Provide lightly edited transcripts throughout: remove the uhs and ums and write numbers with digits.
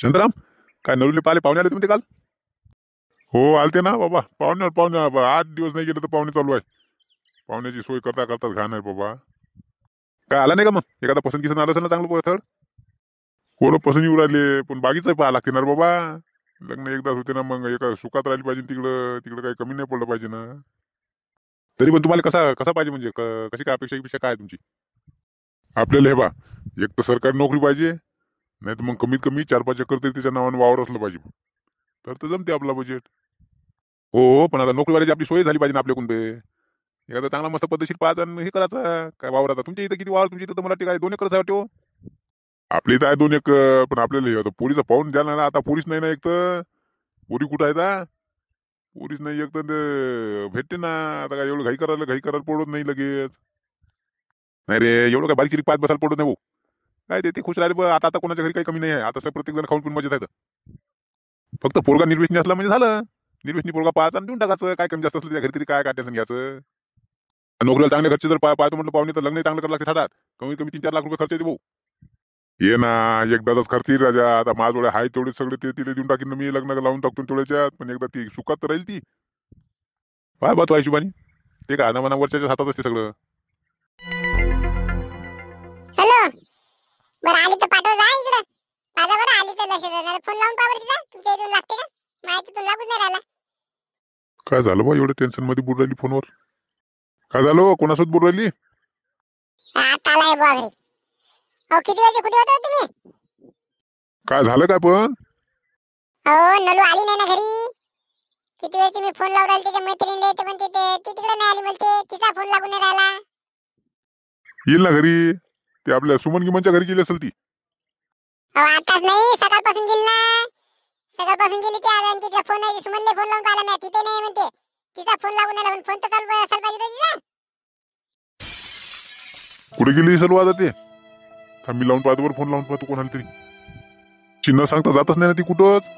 शांताराम, काय नवरीले पाहिले पाहुणे आले तुम्ही ते काल? हो आलते ना बाबा. पाहुणे 8 दिवस नाही गेले तर पाहुणे चालू आहे. पाहुण्याची सोय करता करताच घाण आहे बाबा. काय आला नाही का मग? एखादा पसंतीचं आलं असेल ना चांगलं स्थळ? कोण पसंत येऊ राहिले, पण बागीचं पाहा लागते ना रे बाबा. लग्न एकदाच होते ना, मग एका सुखात राहिली पाहिजे. तिकडं तिकडं काही कमी नाही पडलं पाहिजे ना. तरी पण तुम्हाला कसा कसा पाहिजे म्हणजे कशी काय अपेक्षा काय आहे तुमची? आपल्याला हे बा, एक तर सरकारी नोकरी पाहिजे, नाही तर मग कमीत कमी 4-5 एकर तरी त्याच्या नावानं वावर असलं पाहिजे. तर जमते आपला बजेट. हो हो, पण आता नोकरीवाल्याची आपली सोय झाली पाहिजे ना आपल्याकडून बे. एखादा चांगला मस्त पद्धतशीर पाहायचा आणि हे करायचा. काय वावर आता तुमच्या इथं किती वावर? तुमच्या इथं तर मला काय 2 एकर वाटतो. आपल्या इथं आहे 2 एकर, पण आपल्याला हे आता पोरीचं पाहून द्यायला ना. आता पोरीच नाही ना एक तर. पोरी कुठं आहे आता? पोरीच नाही एक तर ते भेटते ना. आता काय एवढं घाई करायला पडत नाही लगेच. नाही रे, एवढं काय बारीक चिरीक पाच बसायला पडत नाही भाऊ. काय ते खुश राहिले. आता आता कोणाच्या घरी काही कमी नाही आहे. आता प्रत्येक जण खाऊन पिऊन मजेत आहे. फक्त पोरगा निर्वेशनी असला म्हणजे झालं. निर्वेशनी पोरगा पाहायचा आणि देऊन टाकायचं. काय कमी जास्त असलं त्या घरी तरी काय टेन्शन घ्यायचं. नोकरीला चांगले घरचे जर पाहतो म्हटलं पाहुणे, तर लग्न चांगलं करायला लागते थाटात. कमीत कमी 3-4 लाख रुपये खर्च येते भाऊ. ये ना, एकदाच खर्च येईल राजा. आता माझ्याजवळ आहे तेवढे सगळे ते तिला देऊन टाकीन ना मी. लग्न लावून टाकतो तेवढ्याच्यात. पण एकदा ती सुखात तर राहील ती. पाय बा तो हिशोबाने. ते काय ना मना वरच्याच्या हातात असते सगळं. हॅलो, बरं आली तर पाठव जा इकडं. माझा बरं आली तर लक्ष देणार. फोन लावून पहा बरं तिला. तुमच्या इथून लागते का? माझ्या तिथून लागूच नाही राहिला. काय झालं बा, एवढं टेन्शन मध्ये बोल राहिली फोनवर? काय झालं? कोणासोबत बोल राहिली? आता आलाय बुवा घरी. अहो किती वाजे कुठे होता तुम्ही? काय झालं काय पण? अहो नलू आली नाही ना घरी. किती वेळची मी फोन लावून राहिली त्याच्या मैत्रिणीला, येते म्हणते ती तिकडे नाही आली म्हणते. तिचा फोन लागून नाही राहिला. येईल ना घरी. ते आपल्या सुमन गिमनच्या घरी गेली असेल ती. अहो आताच नाही, सकाळपासून गेली ना. सकाळपासून गेली ती. आज तिचा फोन आहे. सुमनले फोन लावून पाहिला मी, तिथे नाही म्हणते. तिचा फोन लागून नाही राहिला. फोन तर चालू असायला पाहिजे तिचा. कुठे गेली सर्व आता ते? थांब मी लावून पाहतो बरं, फोन लावून पाहतो कोणाला तरी. चिन्ह सांगता जातच नाही ना ती कुठंच.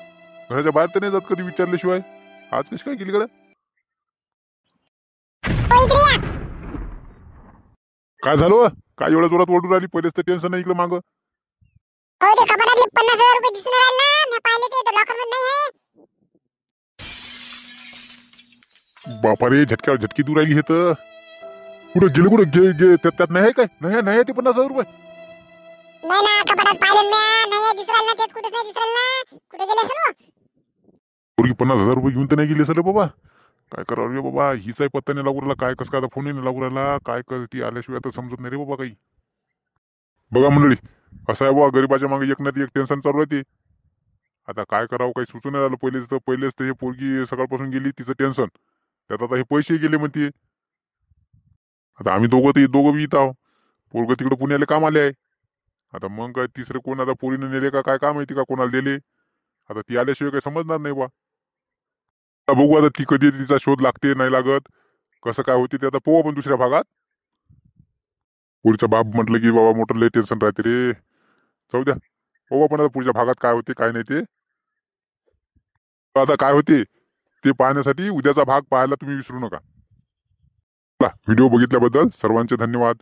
घराच्या बाहेर तर नाही जात कधी विचारल्याशिवाय. आज कशी काय गेली कडे? हो इकडे या. काय झालं? काय एवढ्या जोरात ओरडून राहिली? पहिलेच तर टेन्शन नाही इकडे मागं. अहो ते कपाटातले 50,000 रुपये दिसून राहिले ना. मी पाहिले ते लॉकर मध्ये नाही आहे. बापा रे, झटक्यावर झटकी दूर राहिली हे तर. कुठं गेले? कुठं गे त्यात नाही आहे काय? नाही आहे ते 50,000 रुपये. नाही ना, कपाटात पाहिलं म्या. नाही आहे दिसून राहिलं ना. त्यात कुठेच नाही दिसून राहिलं ना. कुठे गेले असेल हो? पोरगी 50,000 रुपये घेऊन तर नाही गेली असेल रे बाबा. काय करावं रे बाबा, हिचाही पत्ता नाही लागू राहिला. काय कसं काय आता फोनही नाही लागू राहिला. काय ती आल्याशिवाय आता समजत नाही रे बाबा काही. बघा मंडळी, असं आहे बाबा, गरीबाच्या मागे एक ना एक टेन्शन चालू आहे ते. आता काय करावं काही सुचून नाही आलं. पहिलेच तर हे पोरगी सकाळपासून गेली, तिचं टेन्शन. त्यात आता हे पैसे गेले म्हणते. आता आम्ही दोघं बी इथं आहो. पोरग तिकडे पुण्याला काम आले आहे. आता मग काय तिसरे कोण आता पोरीने नेले का काय माहिती का कोणाला दिले. आता ती आल्याशिवाय काही समजणार नाही बा. आता बघू आता ती कधी तिचा शोध लागते नाही लागत. कसं काय होते ते आता पोहा पण दुसऱ्या भागात. पुढचा बाप म्हटलं की बाबा मोठं लय टेन्शन राहते रे. जाऊ द्या बाबा, पण आता पुढच्या भागात काय होते काय नाही ते. आता काय होते ते पाहण्यासाठी उद्याचा भाग पाहायला तुम्ही विसरू नका. व्हिडिओ बघितल्याबद्दल सर्वांचे धन्यवाद.